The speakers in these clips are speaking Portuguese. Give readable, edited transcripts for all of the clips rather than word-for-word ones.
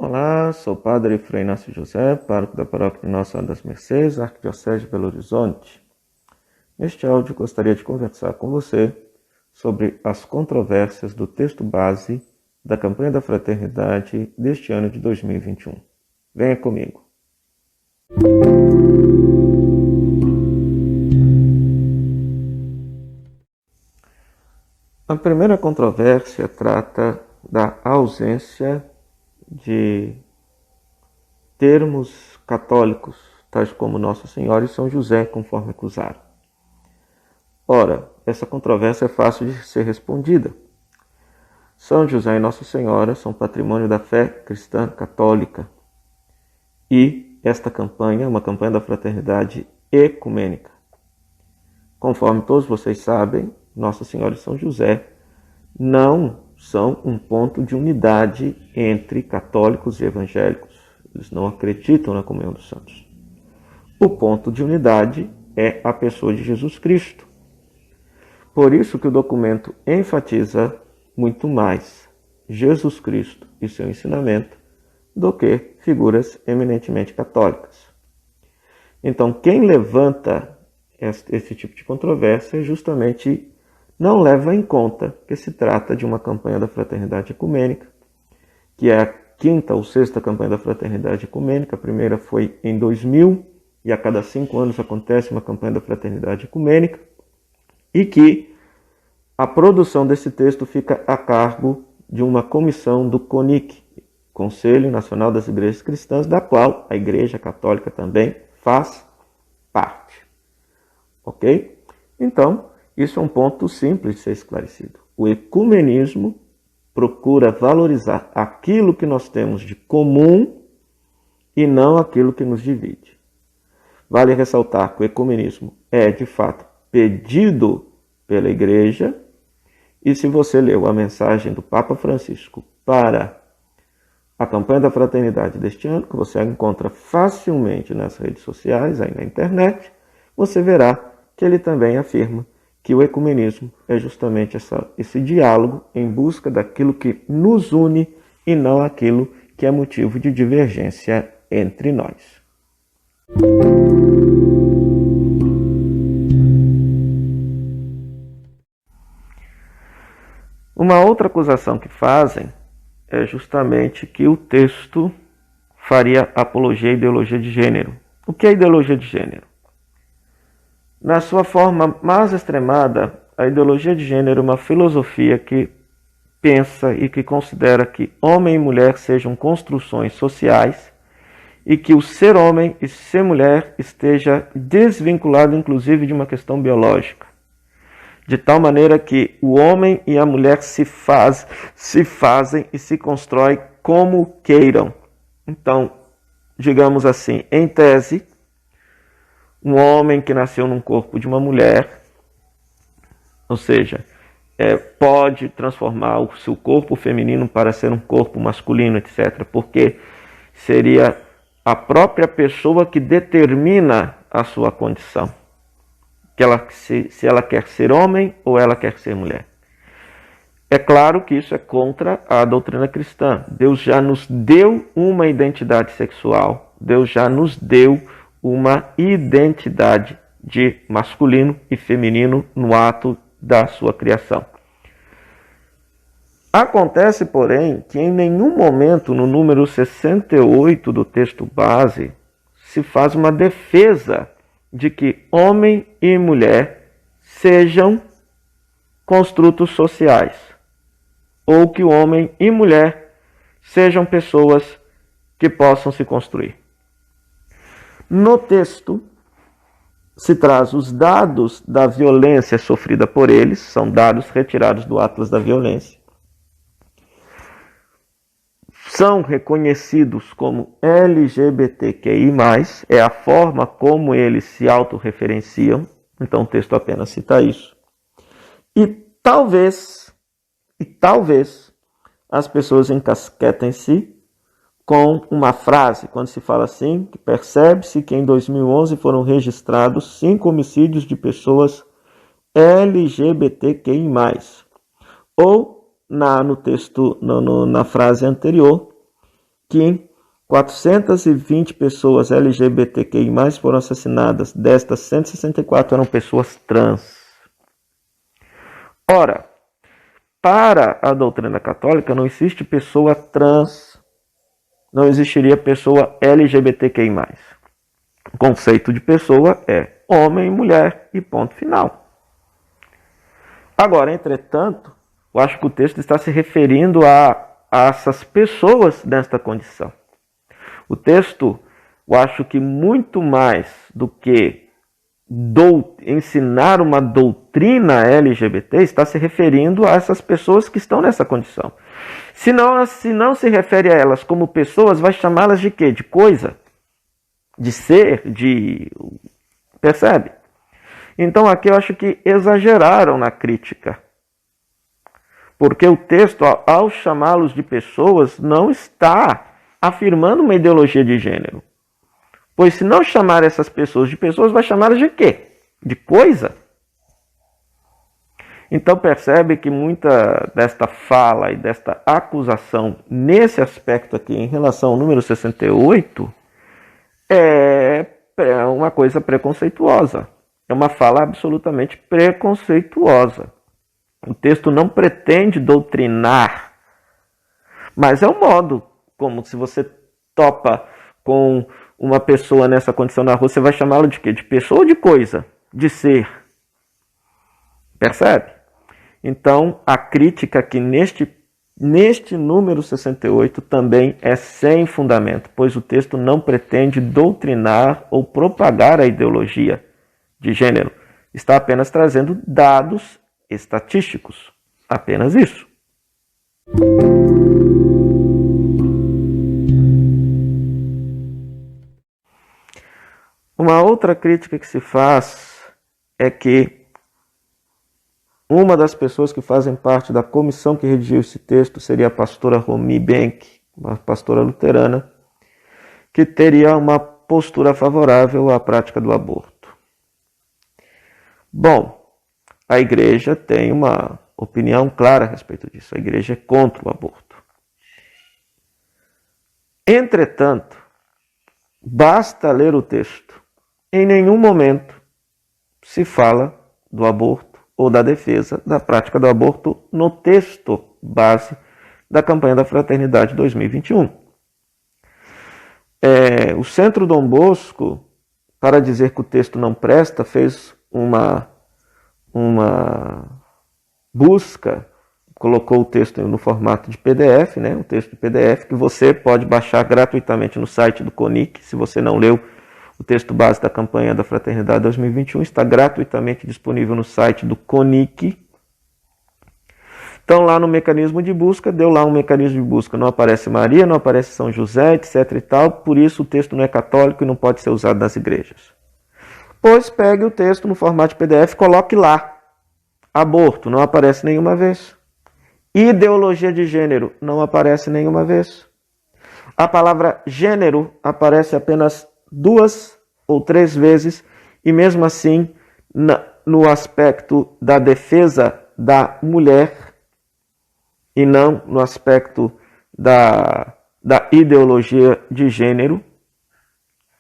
Olá, sou o Padre Frei Inácio José, pároco da Paróquia de Nossa Senhora das Mercês, Arquidiocese de Belo Horizonte. Neste áudio gostaria de conversar com você sobre as controvérsias do texto base da campanha da Fraternidade deste ano de 2021. Venha comigo. A primeira controvérsia trata da ausência de termos católicos, tais como Nossa Senhora e São José, conforme acusaram. Ora, essa controvérsia é fácil de ser respondida. São José e Nossa Senhora são patrimônio da fé cristã católica. E esta campanha é uma campanha da fraternidade ecumênica. Conforme todos vocês sabem, Nossa Senhora e São José não são um ponto de unidade entre católicos e evangélicos. Eles não acreditam na comunhão dos santos. O ponto de unidade é a pessoa de Jesus Cristo. Por isso que o documento enfatiza muito mais Jesus Cristo e seu ensinamento do que figuras eminentemente católicas. Então, quem levanta esse tipo de controvérsia justamente não leva em conta que se trata de uma campanha da Fraternidade Ecumênica, que é a quinta ou sexta campanha da Fraternidade Ecumênica. A primeira foi em 2000, e a cada 5 anos acontece uma campanha da Fraternidade Ecumênica, e que a produção desse texto fica a cargo de uma comissão do CONIC, Conselho Nacional das Igrejas Cristãs, da qual a Igreja Católica também faz parte. Ok? Então, isso é um ponto simples de ser esclarecido. O ecumenismo procura valorizar aquilo que nós temos de comum e não aquilo que nos divide. Vale ressaltar que o ecumenismo é, de fato, pedido pela Igreja, e se você leu a mensagem do Papa Francisco para a campanha da fraternidade deste ano, que você encontra facilmente nas redes sociais, aí na internet, você verá que ele também afirma que o ecumenismo é justamente esse diálogo em busca daquilo que nos une e não aquilo que é motivo de divergência entre nós. Uma outra acusação que fazem é justamente que o texto faria apologia à ideologia de gênero. O que é ideologia de gênero? Na sua forma mais extremada, a ideologia de gênero é uma filosofia que pensa e que considera que homem e mulher sejam construções sociais e que o ser homem e ser mulher esteja desvinculado, inclusive, de uma questão biológica. De tal maneira que o homem e a mulher se fazem e se constroem como queiram. Então, digamos assim, em tese, um homem que nasceu num corpo de uma mulher, ou seja, pode transformar o seu corpo feminino para ser um corpo masculino, etc., porque seria a própria pessoa que determina a sua condição, se ela quer ser homem ou ela quer ser mulher. É claro que isso é contra a doutrina cristã. Deus já nos deu uma identidade sexual, Deus já nos deu uma identidade de masculino e feminino no ato da sua criação. Acontece, porém, que em nenhum momento no número 68 do texto base se faz uma defesa de que homem e mulher sejam construtos sociais, ou que homem e mulher sejam pessoas que possam se construir. No texto, se traz os dados da violência sofrida por eles, são dados retirados do Atlas da Violência. São reconhecidos como LGBTQI+, é a forma como eles se autorreferenciam, então o texto apenas cita isso. E talvez as pessoas encasquetem-se com uma frase, quando se fala assim, que percebe-se que em 2011 foram registrados 5 homicídios de pessoas LGBTQI+. Ou no texto, na frase anterior, que 420 pessoas LGBTQI+, foram assassinadas. Destas, 164 eram pessoas trans. Ora, para a doutrina católica não existe pessoa trans, não existiria pessoa LGBTQI+. O conceito de pessoa é homem e mulher e ponto final. Agora, entretanto, eu acho que o texto está se referindo a essas pessoas nesta condição. O texto, eu acho que muito mais do que ensinar uma doutrina LGBT, está se referindo a essas pessoas que estão nessa condição. Se não se refere a elas como pessoas, vai chamá-las de quê? De coisa? De ser? Percebe? Então aqui eu acho que exageraram na crítica. Porque o texto, ao chamá-los de pessoas, não está afirmando uma ideologia de gênero. Pois se não chamar essas pessoas de pessoas, vai chamá-las de quê? De coisa? Então percebe que muita desta fala e desta acusação nesse aspecto aqui, em relação ao número 68, é uma coisa preconceituosa. É uma fala absolutamente preconceituosa. O texto não pretende doutrinar, mas é um modo, como se você topa com uma pessoa nessa condição na rua, você vai chamá-lo de quê? De pessoa ou de coisa? De ser. Percebe? Então, a crítica aqui neste número 68 também é sem fundamento, pois o texto não pretende doutrinar ou propagar a ideologia de gênero. Está apenas trazendo dados estatísticos. Apenas isso. Uma outra crítica que se faz é que uma das pessoas que fazem parte da comissão que redigiu esse texto seria a pastora Romy Benck, uma pastora luterana, que teria uma postura favorável à prática do aborto. Bom, a igreja tem uma opinião clara a respeito disso. A igreja é contra o aborto. Entretanto, basta ler o texto. Em nenhum momento se fala do aborto ou da defesa da prática do aborto no texto base da campanha da Fraternidade 2021. O Centro Dom Bosco, para dizer que o texto não presta, fez uma busca, colocou o texto no formato de PDF, né? Um texto de PDF que você pode baixar gratuitamente no site do CONIC. Se você não leu o texto base da campanha da Fraternidade 2021, está gratuitamente disponível no site do CONIC. Então, lá no mecanismo de busca, deu lá um mecanismo de busca. Não aparece Maria, não aparece São José, etc. e tal. Por isso, o texto não é católico e não pode ser usado nas igrejas. Pois pegue o texto no formato de PDF e coloque lá. Aborto, não aparece nenhuma vez. Ideologia de gênero, não aparece nenhuma vez. A palavra gênero aparece apenas 2 ou 3 vezes, e mesmo assim, no aspecto da defesa da mulher, e não no aspecto da ideologia de gênero.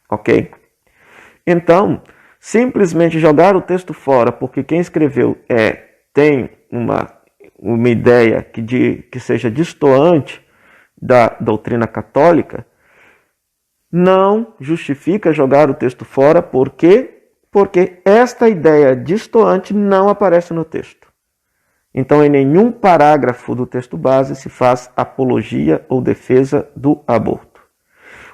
Ok? Então, simplesmente jogar o texto fora, porque quem escreveu tem uma ideia que seja destoante da doutrina católica, não justifica jogar o texto fora. Por quê? Porque esta ideia destoante não aparece no texto. Então, em nenhum parágrafo do texto base se faz apologia ou defesa do aborto.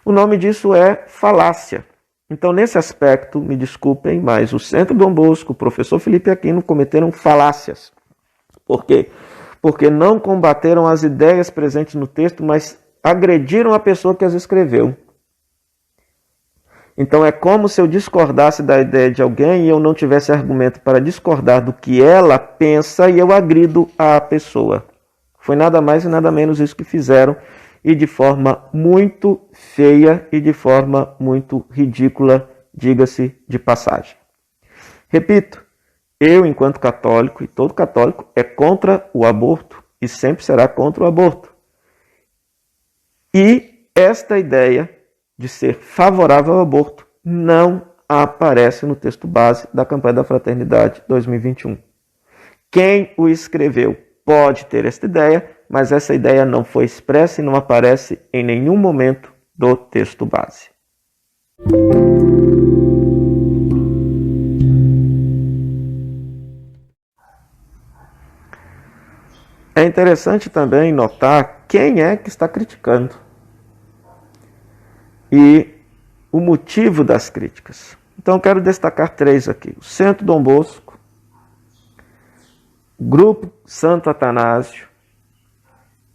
O nome disso é falácia. Então, nesse aspecto, me desculpem, mas o Centro Dom Bosco, o professor Felipe Aquino cometeram falácias. Por quê? Porque não combateram as ideias presentes no texto, mas agrediram a pessoa que as escreveu. Então, é como se eu discordasse da ideia de alguém e eu não tivesse argumento para discordar do que ela pensa e eu agrido a pessoa. Foi nada mais e nada menos isso que fizeram, e de forma muito feia e de forma muito ridícula, diga-se de passagem. Repito, eu, enquanto católico, e todo católico, é contra o aborto e sempre será contra o aborto. E esta ideia de ser favorável ao aborto não aparece no texto base da campanha da Fraternidade 2021. Quem o escreveu pode ter esta ideia, mas essa ideia não foi expressa e não aparece em nenhum momento do texto base. É interessante também notar quem é que está criticando e o motivo das críticas. Então, eu quero destacar 3 aqui. O Centro Dom Bosco, Grupo Santo Atanásio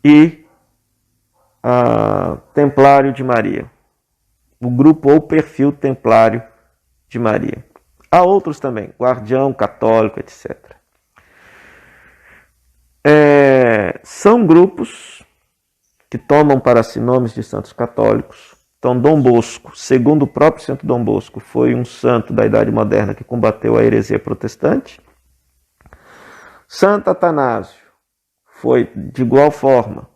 e Templário de Maria. O grupo ou perfil Templário de Maria. Há outros também, Guardião Católico, etc. São grupos que tomam para si nomes de santos católicos. Então, Dom Bosco, segundo o próprio Santo Dom Bosco, foi um santo da Idade Moderna que combateu a heresia protestante. Santo Atanásio foi, de igual forma,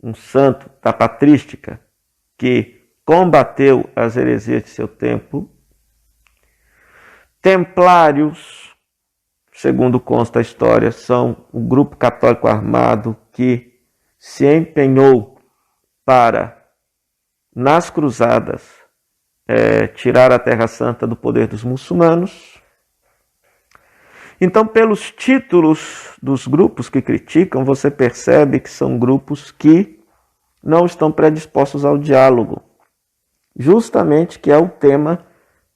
um santo da patrística que combateu as heresias de seu tempo. Templários, segundo consta a história, são um grupo católico armado que se empenhou para, nas cruzadas, tirar a Terra Santa do poder dos muçulmanos. Então, pelos títulos dos grupos que criticam, você percebe que são grupos que não estão predispostos ao diálogo, justamente que é o tema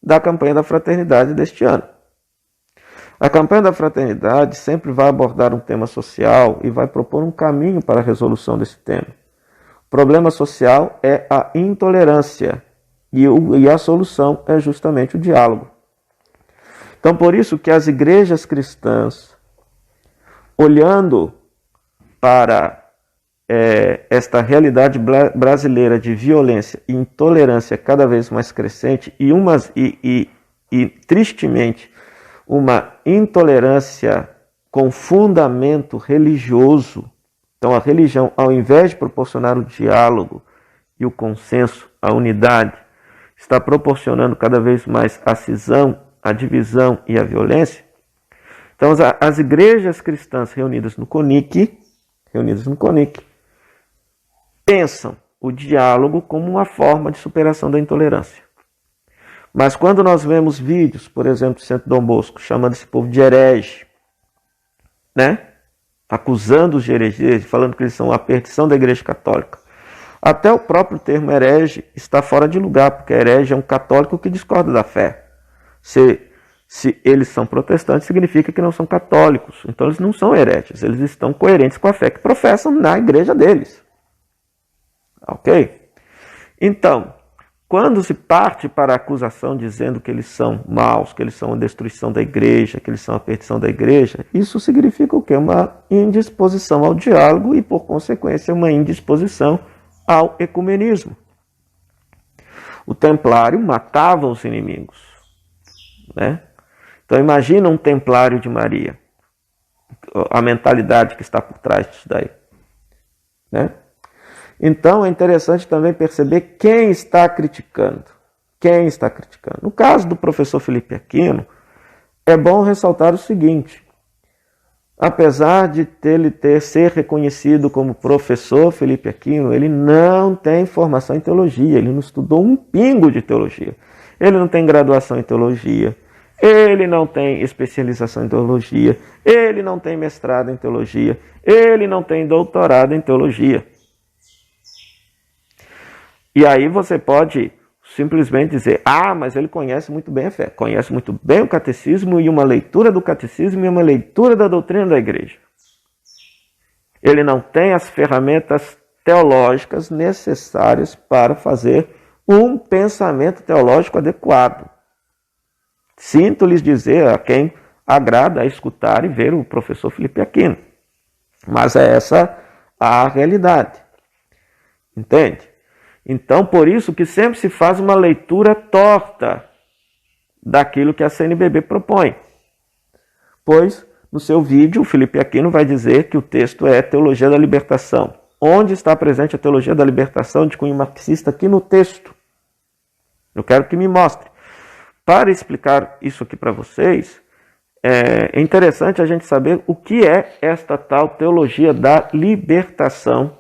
da campanha da Fraternidade deste ano. A campanha da Fraternidade sempre vai abordar um tema social e vai propor um caminho para a resolução desse tema. O problema social é a intolerância e a solução é justamente o diálogo. Então, por isso que as igrejas cristãs, olhando para esta realidade brasileira de violência e intolerância cada vez mais crescente e tristemente, uma intolerância com fundamento religioso. Então, a religião, ao invés de proporcionar o diálogo e o consenso, a unidade, está proporcionando cada vez mais a cisão, a divisão e a violência. Então, as igrejas cristãs reunidas no CONIC, pensam o diálogo como uma forma de superação da intolerância. Mas quando nós vemos vídeos, por exemplo, do Centro Dom Bosco, chamando esse povo de herege, acusando-os de heresia, falando que eles são a perdição da Igreja Católica, até o próprio termo herege está fora de lugar, porque herege é um católico que discorda da fé. Se eles são protestantes, significa que não são católicos. Então eles não são hereges, eles estão coerentes com a fé que professam na igreja deles. Ok? Então, quando se parte para a acusação dizendo que eles são maus, que eles são a destruição da igreja, que eles são a perdição da igreja, isso significa o quê? Uma indisposição ao diálogo e, por consequência, uma indisposição ao ecumenismo. O templário matava os inimigos. Então, imagina um templário de Maria. A mentalidade que está por trás disso daí. Então, é interessante também perceber quem está criticando. Quem está criticando. No caso do professor Felipe Aquino, é bom ressaltar o seguinte. Apesar de ele ser reconhecido como professor Felipe Aquino, ele não tem formação em teologia, ele não estudou um pingo de teologia. Ele não tem graduação em teologia, ele não tem especialização em teologia, ele não tem mestrado em teologia, ele não tem doutorado em teologia. E aí você pode simplesmente dizer, mas ele conhece muito bem a fé, conhece muito bem o catecismo e uma leitura do catecismo e uma leitura da doutrina da igreja. Ele não tem as ferramentas teológicas necessárias para fazer um pensamento teológico adequado. Sinto lhes dizer a quem agrada escutar e ver o professor Felipe Aquino. Mas é essa a realidade. Entende? Então, por isso que sempre se faz uma leitura torta daquilo que a CNBB propõe. Pois, no seu vídeo, o Felipe Aquino vai dizer que o texto é Teologia da Libertação. onde está presente a teologia da libertação de cunho marxista aqui no texto. Eu quero que me mostre. Para explicar isso aqui para vocês, é interessante a gente saber o que é esta tal teologia da libertação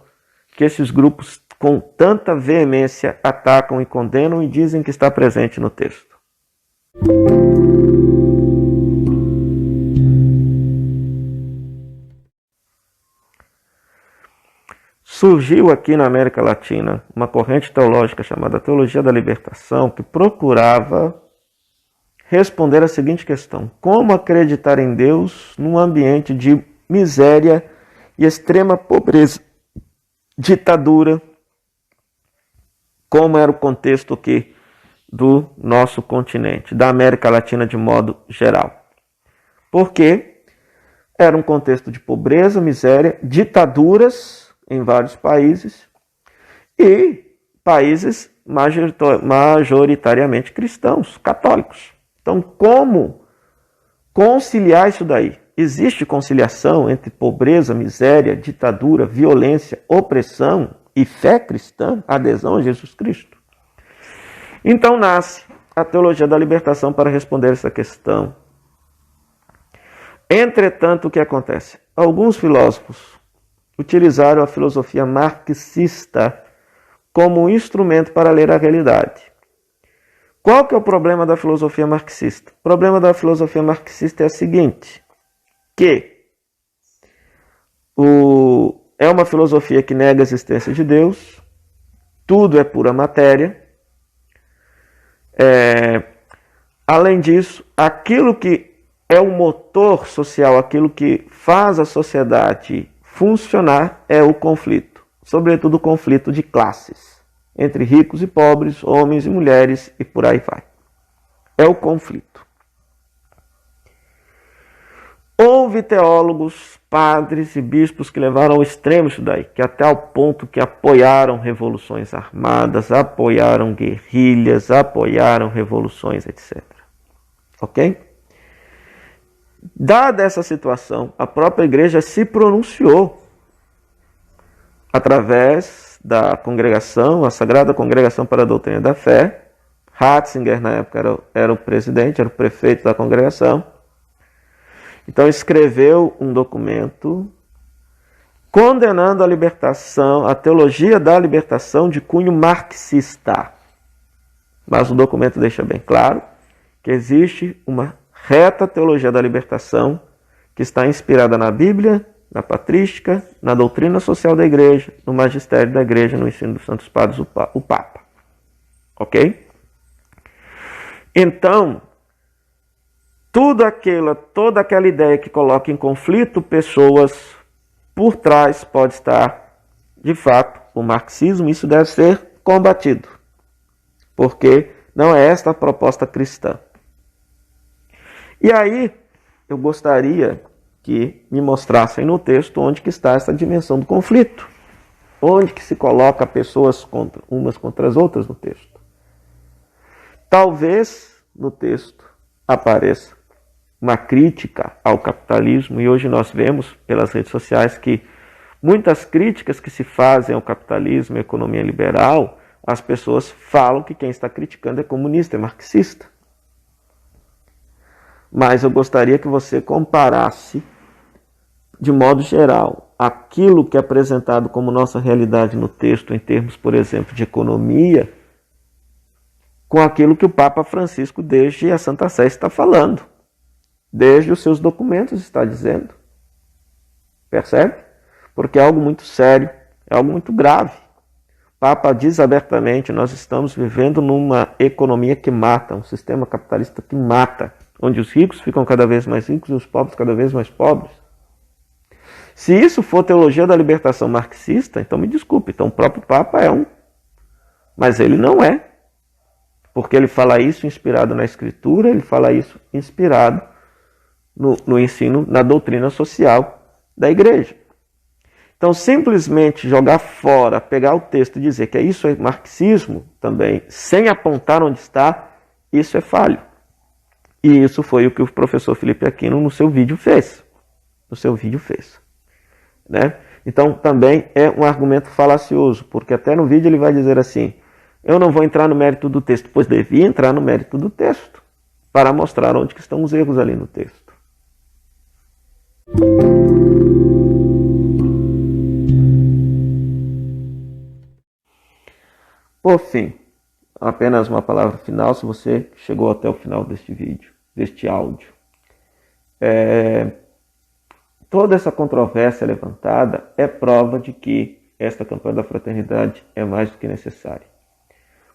que esses grupos com tanta veemência atacam e condenam e dizem que está presente no texto. Surgiu aqui na América Latina uma corrente teológica chamada Teologia da Libertação que procurava responder a seguinte questão: como acreditar em Deus num ambiente de miséria e extrema pobreza, ditadura, como era o contexto aqui do nosso continente, da América Latina de modo geral. Porque era um contexto de pobreza, miséria, ditaduras em vários países e países majoritariamente cristãos, católicos. Então, como conciliar isso daí? Existe conciliação entre pobreza, miséria, ditadura, violência, opressão e fé cristã, adesão a Jesus Cristo? Então nasce a teologia da libertação para responder essa questão. Entretanto, o que acontece? Alguns filósofos utilizaram a filosofia marxista como um instrumento para ler a realidade. Qual que é o problema da filosofia marxista? O problema da filosofia marxista é o seguinte, que é uma filosofia que nega a existência de Deus, tudo é pura matéria. Além disso, aquilo que é o motor social, aquilo que faz a sociedade funcionar é o conflito, sobretudo o conflito de classes, entre ricos e pobres, homens e mulheres e por aí vai. É o conflito. Houve teólogos, padres e bispos que levaram ao extremo isso daí, que até ao ponto que apoiaram revoluções armadas, apoiaram guerrilhas, apoiaram revoluções, etc. Ok? Dada essa situação, a própria igreja se pronunciou através da congregação, a Sagrada Congregação para a Doutrina da Fé. Ratzinger, na época, era o presidente, era o prefeito da congregação. Então escreveu um documento condenando a libertação, a teologia da libertação de cunho marxista. Mas o documento deixa bem claro que existe uma reta teologia da libertação que está inspirada na Bíblia, na patrística, na doutrina social da igreja, no magistério da igreja, no ensino dos santos padres, o Papa. Ok? Então, toda aquela ideia que coloca em conflito pessoas por trás pode estar, de fato, o marxismo. Isso deve ser combatido, porque não é esta a proposta cristã. E aí, eu gostaria que me mostrassem no texto onde que está essa dimensão do conflito. Onde que se coloca pessoas umas contra as outras no texto. Talvez no texto apareça uma crítica ao capitalismo, e hoje nós vemos pelas redes sociais que muitas críticas que se fazem ao capitalismo e à economia liberal, as pessoas falam que quem está criticando é comunista, é marxista. Mas eu gostaria que você comparasse, de modo geral, aquilo que é apresentado como nossa realidade no texto, em termos, por exemplo, de economia, com aquilo que o Papa Francisco, desde a Santa Sé, está falando. Desde os seus documentos está dizendo. Percebe? Porque é algo muito sério, é algo muito grave. O Papa diz abertamente, nós estamos vivendo numa economia que mata, um sistema capitalista que mata, onde os ricos ficam cada vez mais ricos e os pobres cada vez mais pobres. Se isso for teologia da libertação marxista, então me desculpe, então o próprio Papa é um. Mas ele não é. Porque ele fala isso inspirado na Escritura, ele fala isso inspirado no ensino, na doutrina social da igreja. Então, simplesmente jogar fora, pegar o texto e dizer que isso é marxismo também, sem apontar onde está, isso é falho. E isso foi o que o professor Felipe Aquino no seu vídeo fez. né? Então também é um argumento falacioso, porque até no vídeo ele vai dizer assim: eu não vou entrar no mérito do texto, pois devia entrar no mérito do texto, para mostrar onde que estão os erros ali no texto. Por fim, apenas uma palavra final, se você chegou até o final deste vídeo, deste áudio. Toda essa controvérsia levantada é prova de que esta campanha da fraternidade é mais do que necessária,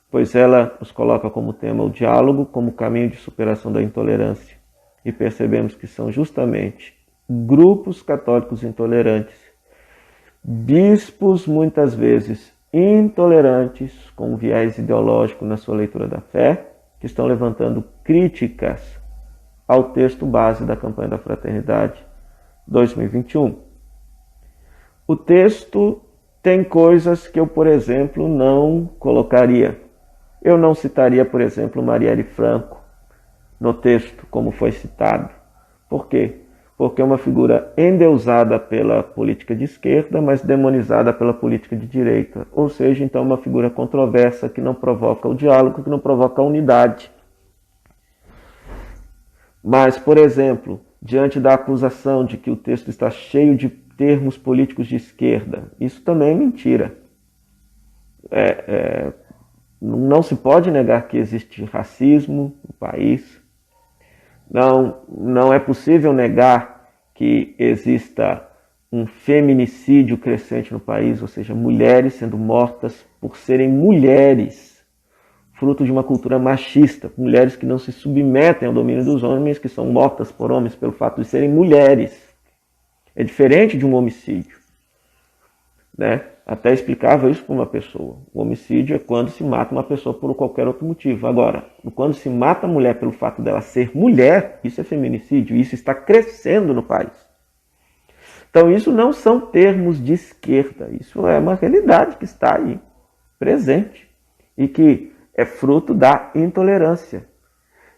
pois ela nos coloca como tema o diálogo como caminho de superação da intolerância, e percebemos que são justamente grupos católicos intolerantes, bispos muitas vezes intolerantes, com viés ideológico na sua leitura da fé, que estão levantando críticas ao texto base da campanha da fraternidade 2021. O texto tem coisas que eu, por exemplo, não colocaria. Eu não citaria, por exemplo, Marielle Franco no texto, como foi citado. Por quê? Porque é uma figura endeusada pela política de esquerda, mas demonizada pela política de direita. Ou seja, então, uma figura controversa que não provoca o diálogo, que não provoca a unidade. Mas, por exemplo, diante da acusação de que o texto está cheio de termos políticos de esquerda, isso também é mentira. Não se pode negar que existe racismo no país. Não é possível negar que exista um feminicídio crescente no país, ou seja, mulheres sendo mortas por serem mulheres, fruto de uma cultura machista, mulheres que não se submetem ao domínio dos homens, que são mortas por homens pelo fato de serem mulheres. É diferente de um homicídio, né? Até explicava isso para uma pessoa. O homicídio é quando se mata uma pessoa por qualquer outro motivo. Agora, quando se mata a mulher pelo fato dela ser mulher, isso é feminicídio, isso está crescendo no país. Então isso não são termos de esquerda, isso é uma realidade que está aí, presente, e que é fruto da intolerância.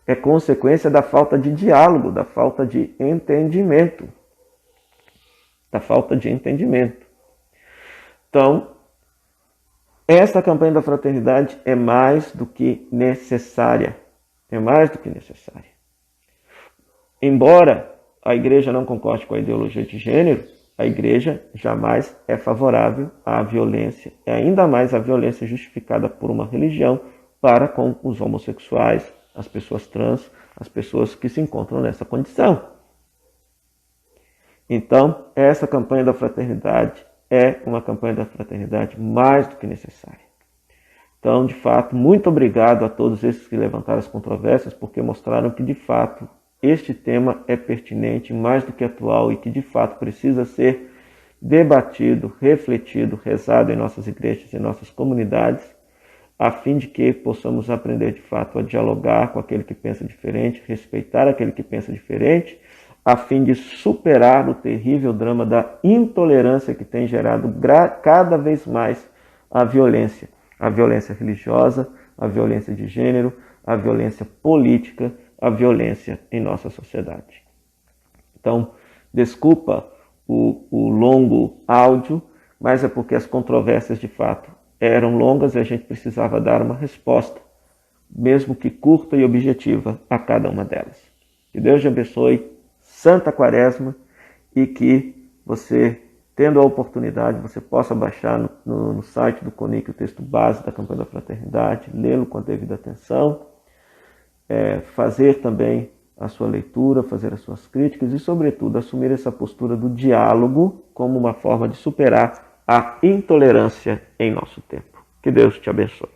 É consequência da falta de diálogo, da falta de entendimento. Então, esta campanha da fraternidade é mais do que necessária. Embora a igreja não concorde com a ideologia de gênero, a igreja jamais é favorável à violência, e ainda mais à violência justificada por uma religião para com os homossexuais, as pessoas trans, as pessoas que se encontram nessa condição. Então, essa campanha da fraternidade é uma campanha da fraternidade mais do que necessária. Então, de fato, muito obrigado a todos esses que levantaram as controvérsias, porque mostraram que, de fato, este tema é pertinente, mais do que atual, e que, de fato, precisa ser debatido, refletido, rezado em nossas igrejas e nossas comunidades, a fim de que possamos aprender, de fato, a dialogar com aquele que pensa diferente, respeitar aquele que pensa diferente, a fim de superar o terrível drama da intolerância que tem gerado cada vez mais a violência religiosa, a violência de gênero, a violência política, a violência em nossa sociedade. Então, desculpa o longo áudio, mas é porque as controvérsias de fato eram longas e a gente precisava dar uma resposta, mesmo que curta e objetiva, a cada uma delas. Que Deus te abençoe. Santa Quaresma, e que você, tendo a oportunidade, você possa baixar no site do CONIC o texto base da campanha da fraternidade, lê-lo com a devida atenção, fazer também a sua leitura, fazer as suas críticas e, sobretudo, assumir essa postura do diálogo como uma forma de superar a intolerância em nosso tempo. Que Deus te abençoe.